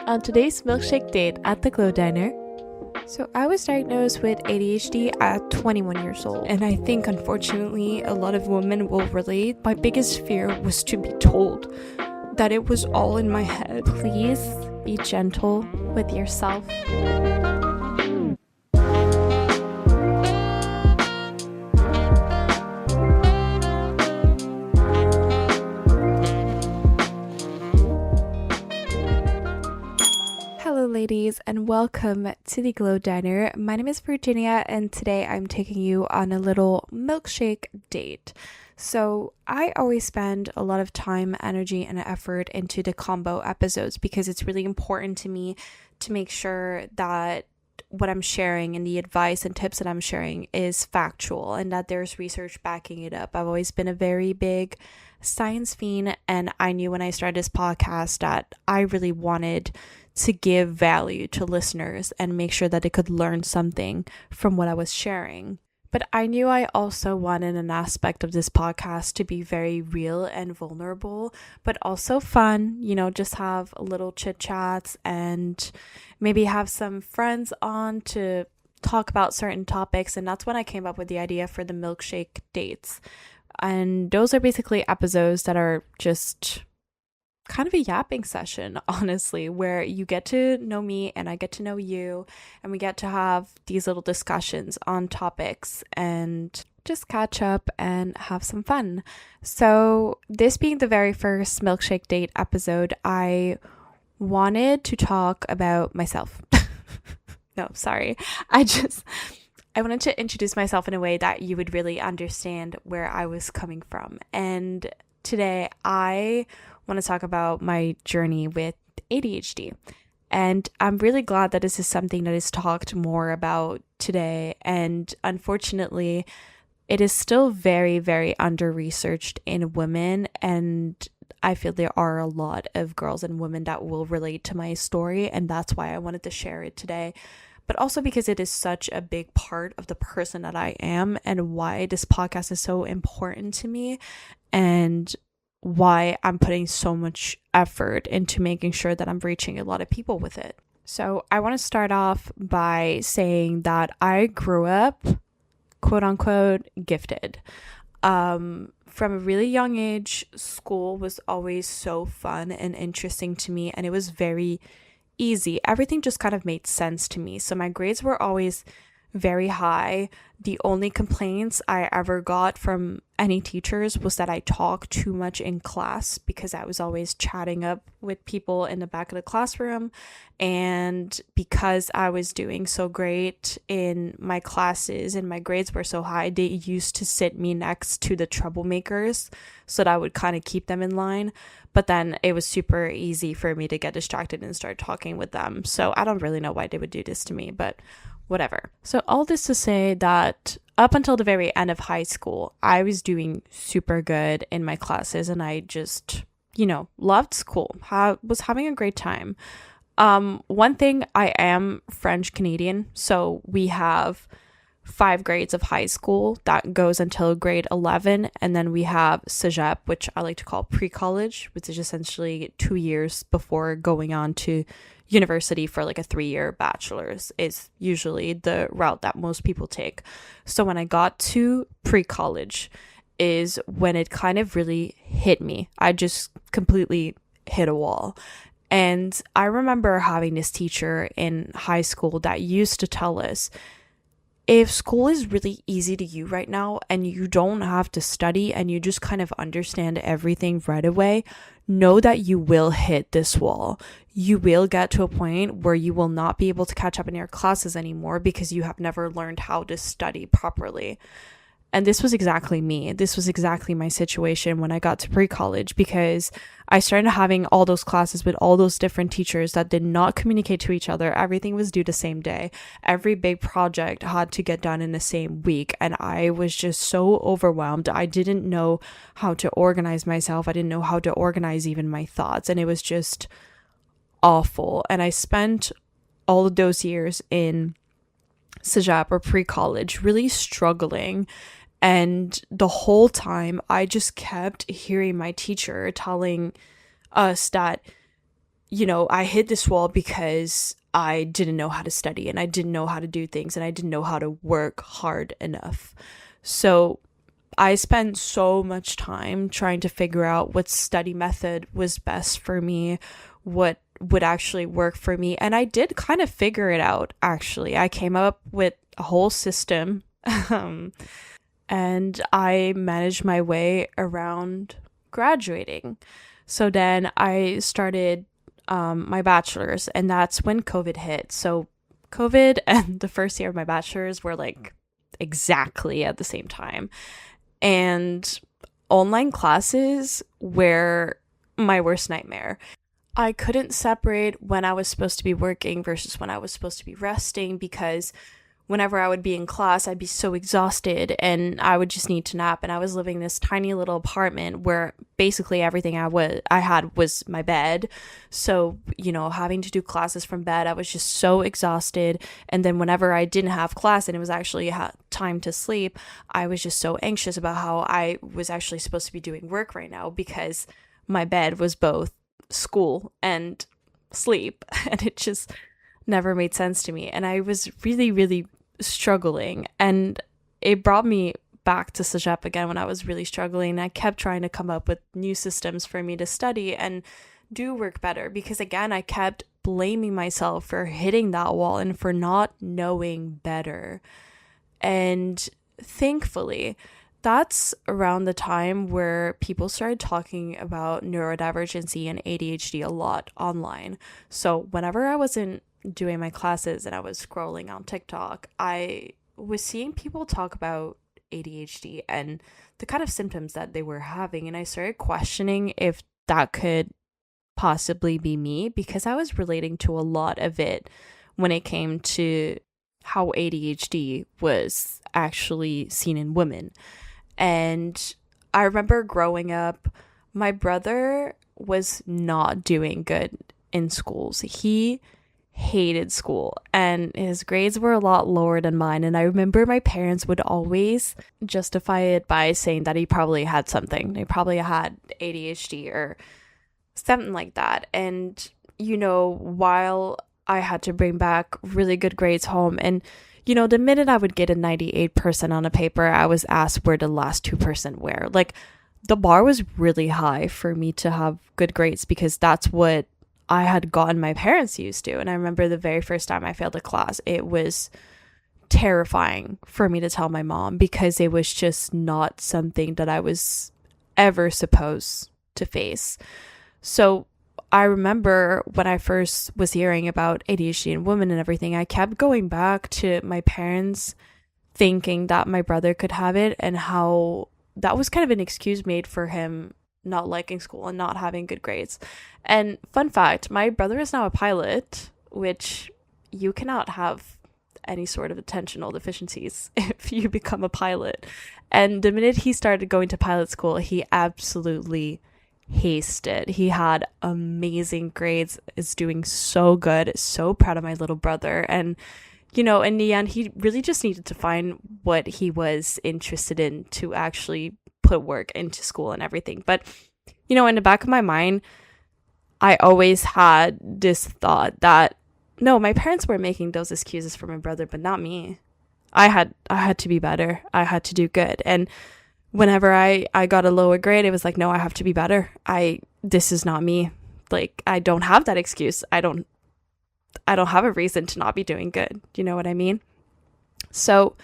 On today's Milkshake Date at the Glow Diner. So I was diagnosed with ADHD at 21 years old, and I think unfortunately a lot of women will relate. My biggest fear was to be told that it was all in my head. Please be gentle with yourself. Hello ladies, and welcome to the Glow Diner. My name is Virginia, and today I'm taking you on a little milkshake date. So I always spend a lot of time, energy, and effort into the combo episodes because it's really important to me to make sure that what I'm sharing and the advice and tips that I'm sharing is factual and that there's research backing it up. I've always been a very big science fiend, and I knew when I started this podcast that I really wanted to give value to listeners and make sure that they could learn something from what I was sharing. But I knew I also wanted an aspect of this podcast to be very real and vulnerable, but also fun, just have a little chit chats and maybe have some friends on to talk about certain topics. And that's when I came up with the idea for the Milkshake Dates. And those are basically episodes that are just kind of a yapping session, honestly, where you get to know me and I get to know you, and we get to have these little discussions on topics and just catch up and have some fun. So this being the very first Milkshake Date episode, I wanted to talk about myself. No, sorry. I wanted to introduce myself in a way that you would really understand where I was coming from. And today I want to talk about my journey with ADHD. And I'm really glad that this is something that is talked more about today. And unfortunately, it is still very, very under-researched in women. And I feel there are a lot of girls and women that will relate to my story. And that's why I wanted to share it today. But also because it is such a big part of the person that I am and why this podcast is so important to me. And why I'm putting so much effort into making sure that I'm reaching a lot of people with it. So I want to start off by saying that I grew up, quote unquote, gifted. From a really young age, school was always so fun and interesting to me, and it was very easy. Everything just kind of made sense to me. So my grades were always very high. The only complaints I ever got from any teachers was that I talked too much in class because I was always chatting up with people in the back of the classroom. And because I was doing so great in my classes and my grades were so high, they used to sit me next to the troublemakers so that I would kind of keep them in line. But then it was super easy for me to get distracted and start talking with them. So I don't really know why they would do this to me, but whatever. So all this to say that up until the very end of high school, I was doing super good in my classes and I just, loved school. Was having a great time. One thing, I am French Canadian, so we have 5 grades of high school that goes until grade 11, and then we have cégep, which I like to call pre-college, which is essentially 2 years before going on to university for like a 3-year bachelor's is usually the route that most people take. So when I got to pre-college is when it kind of really hit me. I just completely hit a wall. And I remember having this teacher in high school that used to tell us, if school is really easy to you right now and you don't have to study and you just kind of understand everything right away, know that you will hit this wall. You will get to a point where you will not be able to catch up in your classes anymore because you have never learned how to study properly. And this was exactly me. This was exactly my situation when I got to pre-college because I started having all those classes with all those different teachers that did not communicate to each other. Everything was due the same day. Every big project had to get done in the same week. And I was just so overwhelmed. I didn't know how to organize myself. I didn't know how to organize even my thoughts. And it was just awful. And I spent all of those years in cégep or pre-college really struggling. And the whole time I just kept hearing my teacher telling us that I hit this wall because I didn't know how to study and I didn't know how to do things and I didn't know how to work hard enough. So I spent so much time trying to figure out what study method was best for me, what would actually work for me. And I did kind of figure it out, actually. I came up with a whole system um, and I managed my way around graduating. So then I started my bachelor's, and that's when COVID hit. So COVID and the first year of my bachelor's were like exactly at the same time. And online classes were my worst nightmare. I couldn't separate when I was supposed to be working versus when I was supposed to be resting because whenever I would be in class, I'd be so exhausted and I would just need to nap. And I was living in this tiny little apartment where basically everything I had was my bed. So, having to do classes from bed, I was just so exhausted. And then whenever I didn't have class and it was actually time to sleep, I was just so anxious about how I was actually supposed to be doing work right now because my bed was both school and sleep. And it just never made sense to me. And I was really, really struggling, and it brought me back to Sajep again when I was really struggling. I kept trying to come up with new systems for me to study and do work better because again I kept blaming myself for hitting that wall and for not knowing better. And thankfully that's around the time where people started talking about neurodivergency and ADHD a lot online. So whenever I wasn't doing my classes and I was scrolling on TikTok, I was seeing people talk about ADHD and the kind of symptoms that they were having. And I started questioning if that could possibly be me because I was relating to a lot of it when it came to how ADHD was actually seen in women. And I remember growing up, my brother was not doing good in schools. He hated school and his grades were a lot lower than mine, and I remember my parents would always justify it by saying that he probably had something. He probably had ADHD or something like that. And while I had to bring back really good grades home, and the minute I would get a 98% on a paper, I was asked where the last 2% were. Like, the bar was really high for me to have good grades because that's what I had gotten my parents used to. And I remember the very first time I failed a class, it was terrifying for me to tell my mom because it was just not something that I was ever supposed to face. So I remember when I first was hearing about ADHD in women and everything, I kept going back to my parents thinking that my brother could have it and how that was kind of an excuse made for him not liking school and not having good grades. And fun fact, my brother is now a pilot, which you cannot have any sort of attentional deficiencies if you become a pilot. And the minute he started going to pilot school, he absolutely aced it. He had amazing grades, is doing so good, so proud of my little brother. And in the end, he really just needed to find what he was interested in to actually put work into school and everything. But in the back of my mind, I always had this thought that no, my parents were making those excuses for my brother, but not me. I had to be better. I had to do good. And whenever I got a lower grade, it was like, no, I have to be better. This is not me. Like, I don't have that excuse. I don't have a reason to not be doing good. You know what I mean? So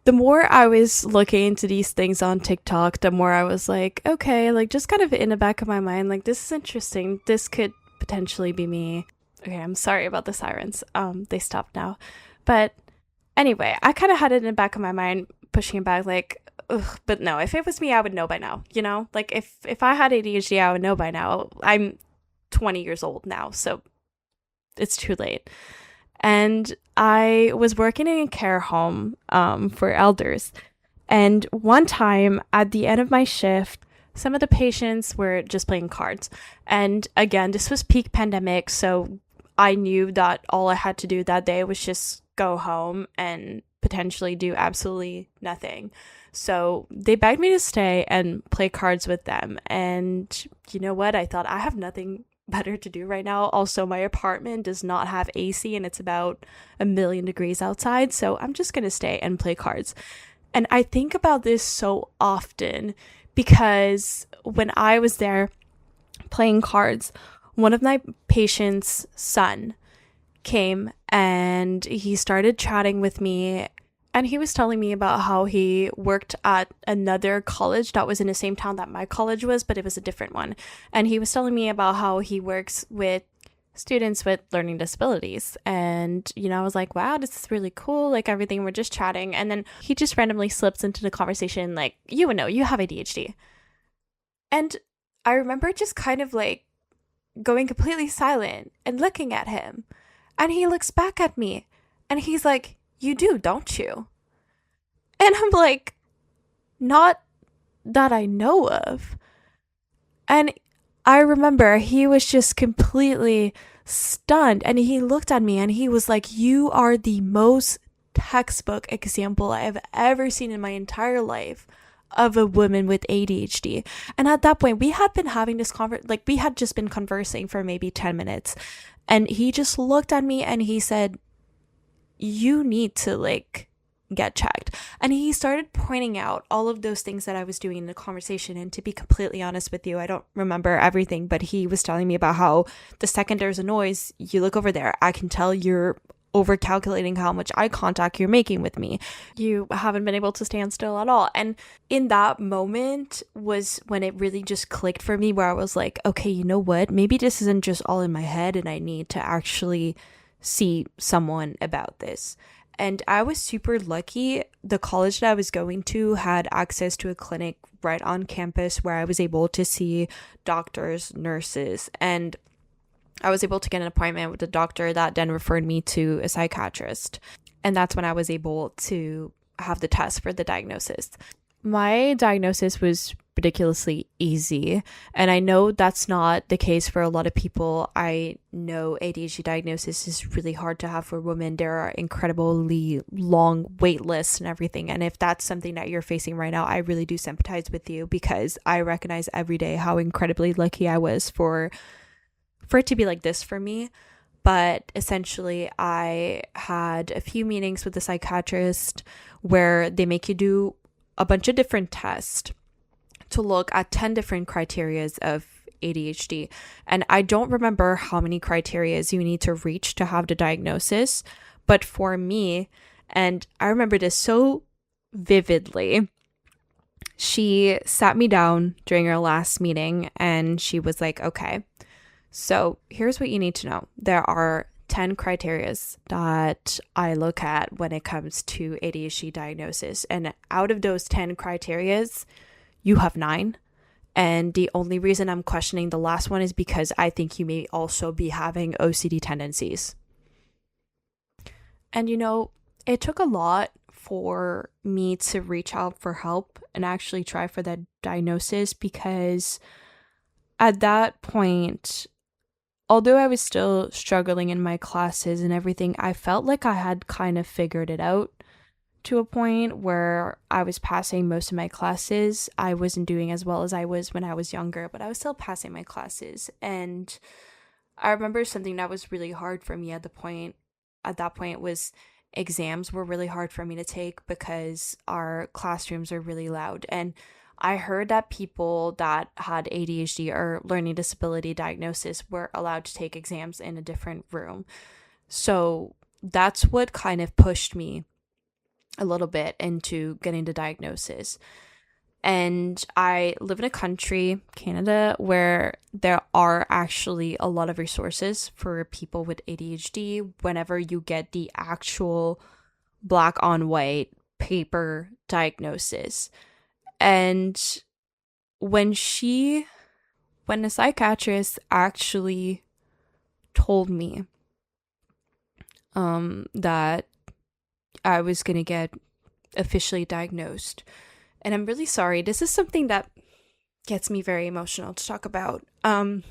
the more I was looking into these things on TikTok, the more I was like, okay, like just kind of in the back of my mind, like, this is interesting. This could potentially be me. Okay, I'm sorry about the sirens. They stopped now. But anyway, I kind of had it in the back of my mind, pushing it back, like, ugh, but no, if it was me, I would know by now, Like, if I had ADHD, I would know by now. I'm 20 years old now, so it's too late. And I was working in a care home for elders. And one time at the end of my shift, some of the patients were just playing cards. And again, this was peak pandemic, so I knew that all I had to do that day was just go home and potentially do absolutely nothing. So they begged me to stay and play cards with them. And you know what? I thought, I have nothing better to do right now. Also, my apartment does not have AC and it's about 1,000,000 degrees outside, so I'm just gonna stay and play cards. And I think about this so often because when I was there playing cards, one of my patient's son came and he started chatting with me, and he was telling me about how he worked at another college that was in the same town that my college was, but it was a different one. And he was telling me about how he works with students with learning disabilities. And, I was like, wow, this is really cool. Like everything, we're just chatting. And then he just randomly slips into the conversation, like, you would know, you have ADHD. And I remember just kind of like going completely silent and looking at him. And he looks back at me and he's like, you do, don't you? And I'm like, not that I know of. And I remember he was just completely stunned and he looked at me and he was like, you are the most textbook example I have ever seen in my entire life of a woman with ADHD. And at that point, we had been having this we had just been conversing for maybe 10 minutes. And he just looked at me and he said, you need to get checked. And he started pointing out all of those things that I was doing in the conversation. And to be completely honest with you, I don't remember everything, but he was telling me about how the second there's a noise, you look over there, I can tell you're over calculating how much eye contact you're making with me. You haven't been able to stand still at all. And in that moment was when it really just clicked for me, where I was like, okay, you know what? Maybe this isn't just all in my head and I need to actually see someone about this. And I was super lucky. The college that I was going to had access to a clinic right on campus where I was able to see doctors, nurses, and I was able to get an appointment with a doctor that then referred me to a psychiatrist. And that's when I was able to have the test for the diagnosis. My diagnosis was ridiculously easy. And I know that's not the case for a lot of people. I know ADHD diagnosis is really hard to have for women. There are incredibly long wait lists and everything. And if that's something that you're facing right now, I really do sympathize with you, because I recognize every day how incredibly lucky I was for it to be like this for me. But essentially, I had a few meetings with the psychiatrist where they make you do a bunch of different tests to look at 10 different criterias of ADHD. And I don't remember how many criterias you need to reach to have the diagnosis. But for me, and I remember this so vividly, she sat me down during our last meeting and she was like, okay, so here's what you need to know. There are 10 criterias that I look at when it comes to ADHD diagnosis. And out of those 10 criterias, you have 9. And the only reason I'm questioning the last one is because I think you may also be having OCD tendencies. And it took a lot for me to reach out for help and actually try for that diagnosis, because at that point, although I was still struggling in my classes and everything, I felt like I had kind of figured it out to a point where I was passing most of my classes. I wasn't doing as well as I was when I was younger, but I was still passing my classes. And I remember something that was really hard for me at that point was exams were really hard for me to take because our classrooms are really loud. And I heard that people that had ADHD or learning disability diagnosis were allowed to take exams in a different room. So that's what kind of pushed me a little bit into getting the diagnosis. And I live in a country, Canada, where there are actually a lot of resources for people with ADHD whenever you get the actual black on white paper diagnosis. And when the psychiatrist actually told me that I was going to get officially diagnosed, and I'm really sorry, this is something that gets me very emotional to talk about. In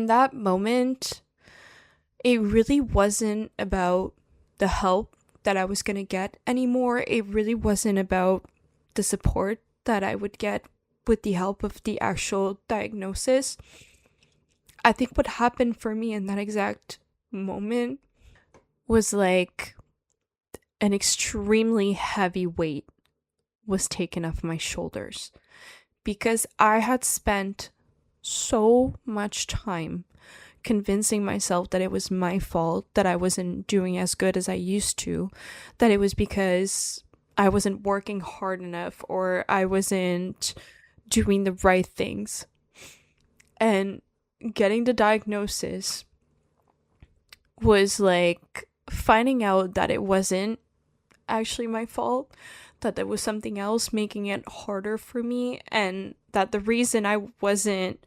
that moment, it really wasn't about the help that I was going to get anymore. It really wasn't about the support that I would get with the help of the actual diagnosis. I think what happened for me in that exact moment was like an extremely heavy weight was taken off my shoulders, because I had spent so much time convincing myself that it was my fault that I wasn't doing as good as I used to, that it was because I wasn't working hard enough or I wasn't doing the right things. And getting the diagnosis was like finding out that it wasn't actually my fault, that there was something else making it harder for me, and that the reason I wasn't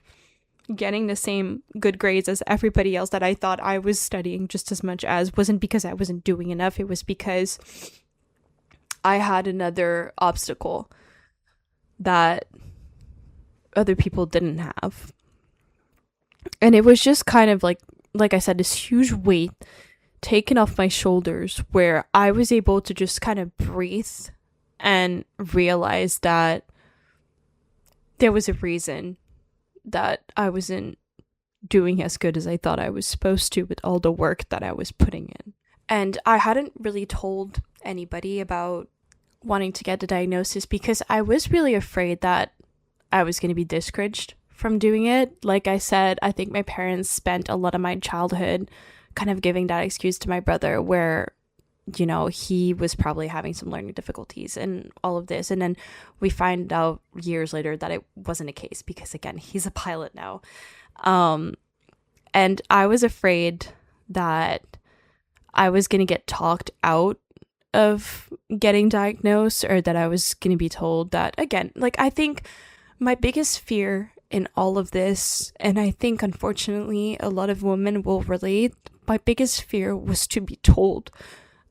getting the same good grades as everybody else that I thought I was studying just as much as wasn't because I wasn't doing enough. It was because I had another obstacle that other people didn't have. And it was just kind of like I said, this huge weight taken off my shoulders where I was able to just kind of breathe and realize that there was a reason that I wasn't doing as good as I thought I was supposed to with all the work that I was putting in. And I hadn't really told anybody about wanting to get the diagnosis because I was really afraid that I was going to be discouraged from doing it. Like I said, I think my parents spent a lot of my childhood kind of giving that excuse to my brother where, you know, he was probably having some learning difficulties and all of this. And then we find out years later that it wasn't a case because, again, he's a pilot now. And I was afraid that I was going to get talked out of getting diagnosed, or that I was going to be told that, again, like, I think my biggest fear in all of this, and I think unfortunately a lot of women will relate, my biggest fear was to be told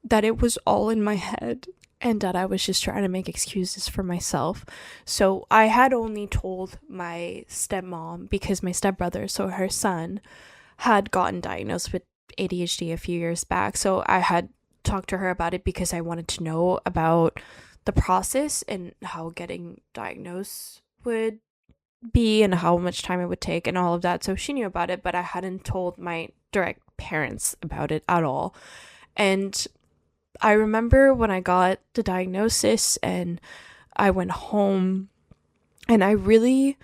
that it was all in my head and that I was just trying to make excuses for myself. So I had only told my stepmom because my stepbrother, so her son, had gotten diagnosed with ADHD a few years back. So I had talked to her about it because I wanted to know about the process and how getting diagnosed would be and how much time it would take and all of that. So she knew about it, but I hadn't told my direct parents about it at all. And I remember when I got the diagnosis and I went home and I really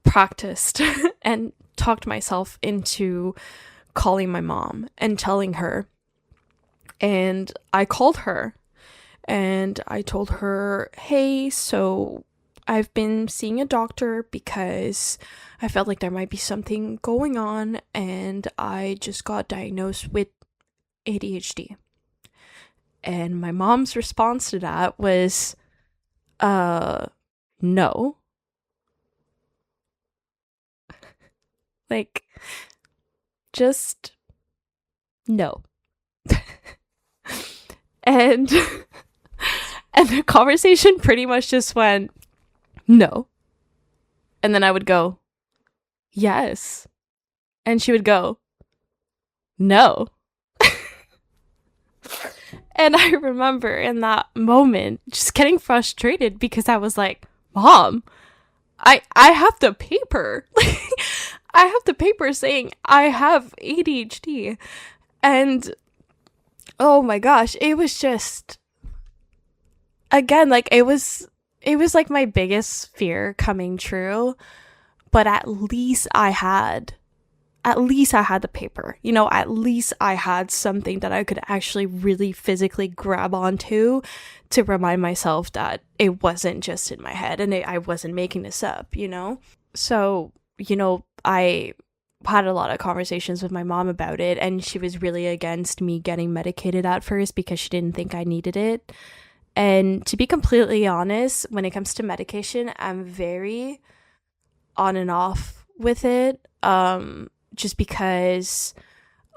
practiced and talked myself into calling my mom and telling her. And I called her and I told her, hey, so I've been seeing a doctor because I felt like there might be something going on and I just got diagnosed with ADHD. And my mom's response to that was, no. Like, just no. and and the conversation pretty much just went, no. And then I would go, yes. And she would go, no. And I remember in that moment just getting frustrated because I was like, Mom, I have the paper. I have the paper saying I have ADHD. And oh my gosh, it was just, again, like it was like my biggest fear coming true. But at least I had the paper, you know, at least I had something that I could actually really physically grab onto to remind myself that it wasn't just in my head and I wasn't making this up, you know? So, you know, I had a lot of conversations with my mom about it, and she was really against me getting medicated at first because she didn't think I needed it. And to be completely honest, when it comes to medication, I'm very on and off with it. Just because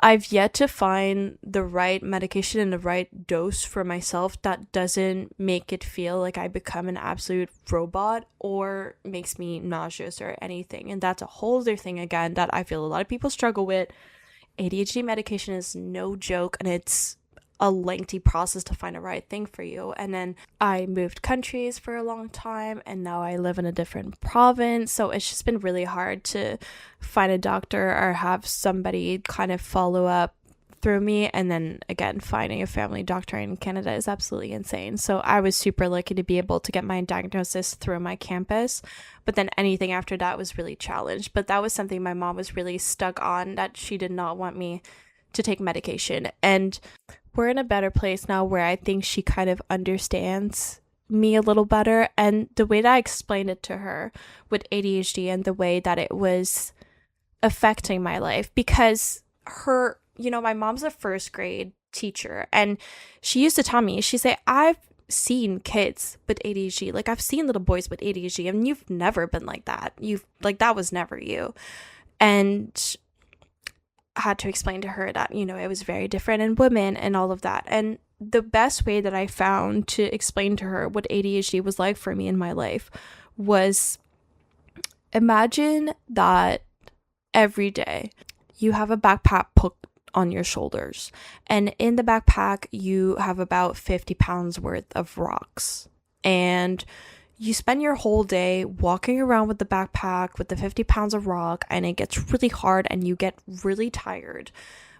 I've yet to find the right medication and the right dose for myself that doesn't make it feel like I become an absolute robot or makes me nauseous or anything. And that's a whole other thing, again, that I feel a lot of people struggle with. ADHD medication is no joke, and it's a lengthy process to find the right thing for you. And then I moved countries for a long time, and now I live in a different province. So it's just been really hard to find a doctor or have somebody kind of follow up through me. And then again, finding a family doctor in Canada is absolutely insane. So I was super lucky to be able to get my diagnosis through my campus, but then anything after that was really challenged. But that was something my mom was really stuck on, that she did not want me to take medication. And we're in a better place now where I think she kind of understands me a little better. And the way that I explained it to her with ADHD and the way that it was affecting my life, because my mom's a first grade teacher, and she used to tell me, she'd say, I've seen kids with ADHD, like I've seen little boys with ADHD, and you've never been like that. That was never you. And I had to explain to her that, it was very different in women and all of that. And the best way that I found to explain to her what ADHD was like for me in my life was, imagine that every day you have a backpack put on your shoulders, and in the backpack you have about 50 pounds worth of rocks, and you spend your whole day walking around with the backpack with the 50 pounds of rock, and it gets really hard and you get really tired.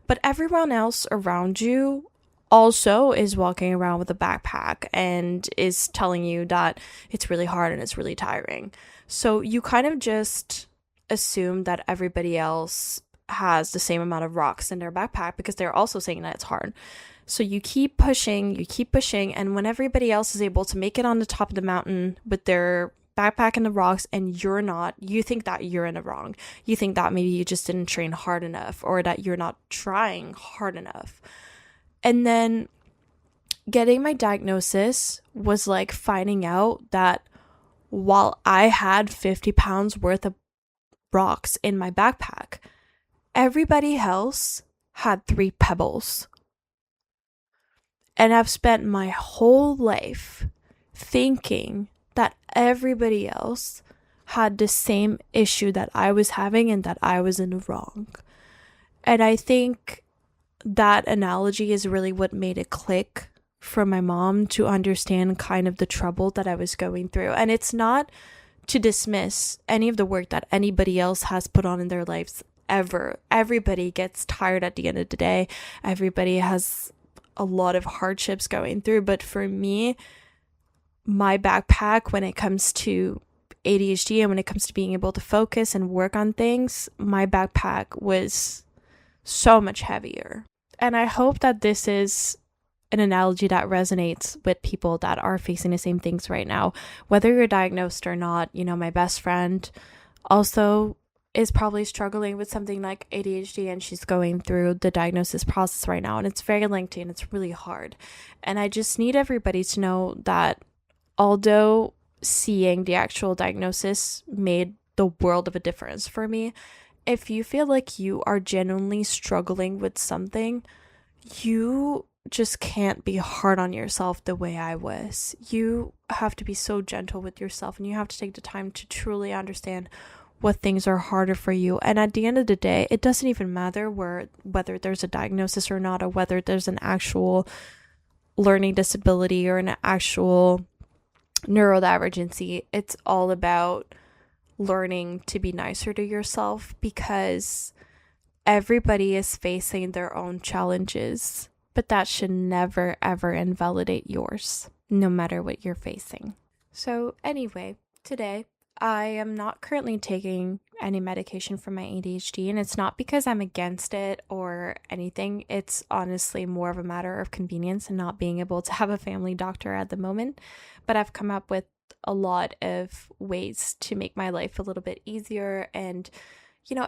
But everyone else around you also is walking around with a backpack and is telling you that it's really hard and it's really tiring. So you kind of just assume that everybody else has the same amount of rocks in their backpack because they're also saying that it's hard. So you keep pushing, and when everybody else is able to make it on the top of the mountain with their backpack and the rocks and you're not, you think that you're in the wrong. You think that maybe you just didn't train hard enough, or that you're not trying hard enough. And then getting my diagnosis was like finding out that while I had 50 pounds worth of rocks in my backpack, everybody else had 3 pebbles. And I've spent my whole life thinking that everybody else had the same issue that I was having and that I was in the wrong. And I think that analogy is really what made it click for my mom to understand kind of the trouble that I was going through. And it's not to dismiss any of the work that anybody else has put on in their lives ever. Everybody gets tired at the end of the day. Everybody has a lot of hardships going through. But for me, my backpack, when it comes to ADHD and when it comes to being able to focus and work on things, my backpack was so much heavier. And I hope that this is an analogy that resonates with people that are facing the same things right now, whether you're diagnosed or not. My best friend also is probably struggling with something like ADHD, and she's going through the diagnosis process right now, and it's very lengthy and it's really hard. And I just need everybody to know that although seeing the actual diagnosis made the world of a difference for me, if you feel like you are genuinely struggling with something, you just can't be hard on yourself the way I was. You have to be so gentle with yourself, and you have to take the time to truly understand what things are harder for you. And at the end of the day, it doesn't even matter whether there's a diagnosis or not, or whether there's an actual learning disability or an actual neurodivergency. It's all about learning to be nicer to yourself, because everybody is facing their own challenges, but that should never ever invalidate yours, no matter what you're facing. So anyway, today I am not currently taking any medication for my ADHD, and it's not because I'm against it or anything. It's honestly more of a matter of convenience and not being able to have a family doctor at the moment. But I've come up with a lot of ways to make my life a little bit easier, and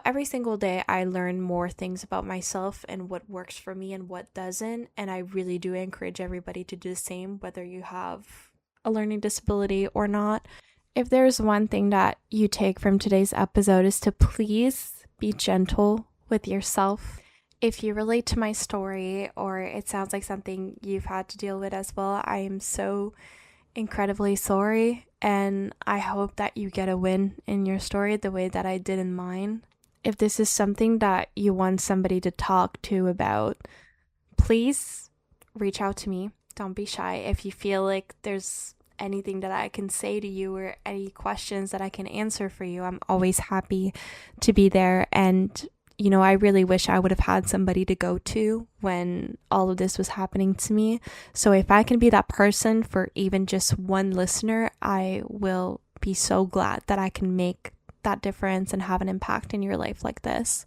every single day I learn more things about myself and what works for me and what doesn't. And I really do encourage everybody to do the same, whether you have a learning disability or not. If there's one thing that you take from today's episode, is to please be gentle with yourself. If you relate to my story, or it sounds like something you've had to deal with as well, I am so incredibly sorry, and I hope that you get a win in your story the way that I did in mine. If this is something that you want somebody to talk to about, please reach out to me. Don't be shy. If you feel like there's anything that I can say to you or any questions that I can answer for you, I'm always happy to be there. And I really wish I would have had somebody to go to when all of this was happening to me. So if I can be that person for even just one listener, I will be so glad that I can make that difference and have an impact in your life like this.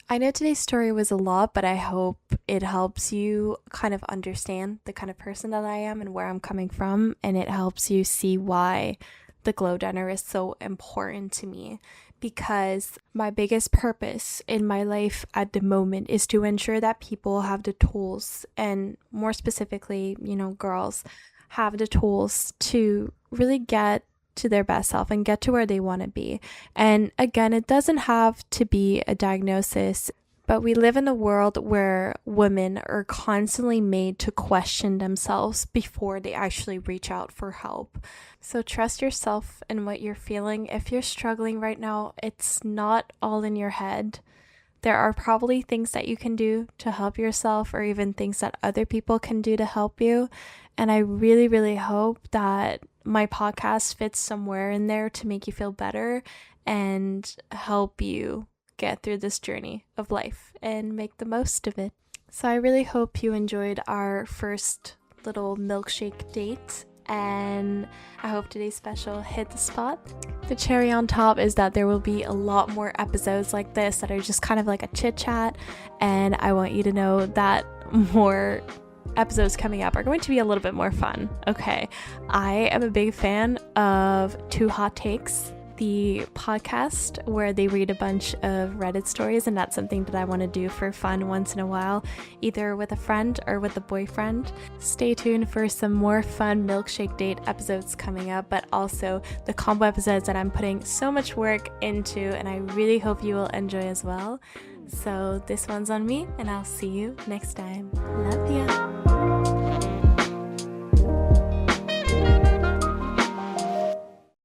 I know today's story was a lot, but I hope it helps you kind of understand the kind of person that I am and where I'm coming from, and it helps you see why the Glow Diner is so important to me. Because my biggest purpose in my life at the moment is to ensure that people have the tools, and more specifically, girls have the tools to really get to their best self and get to where they want to be. And again, it doesn't have to be a diagnosis, but we live in a world where women are constantly made to question themselves before they actually reach out for help. So trust yourself and what you're feeling. If you're struggling right now, it's not all in your head. There are probably things that you can do to help yourself, or even things that other people can do to help you. And I really, really hope that my podcast fits somewhere in there to make you feel better and help you get through this journey of life and make the most of it. So I really hope you enjoyed our first little milkshake date, and I hope today's special hit the spot. The cherry on top is that there will be a lot more episodes like this that are just kind of like a chit chat, and I want you to know that more episodes coming up are going to be a little bit more fun. Okay, I am a big fan of Two Hot Takes, the podcast where they read a bunch of Reddit stories, and that's something that I want to do for fun once in a while, either with a friend or with a boyfriend. Stay tuned for some more fun milkshake date episodes coming up, but also the combo episodes that I'm putting so much work into, and I really hope you will enjoy as well. So this one's on me, and I'll see you next time. Love ya.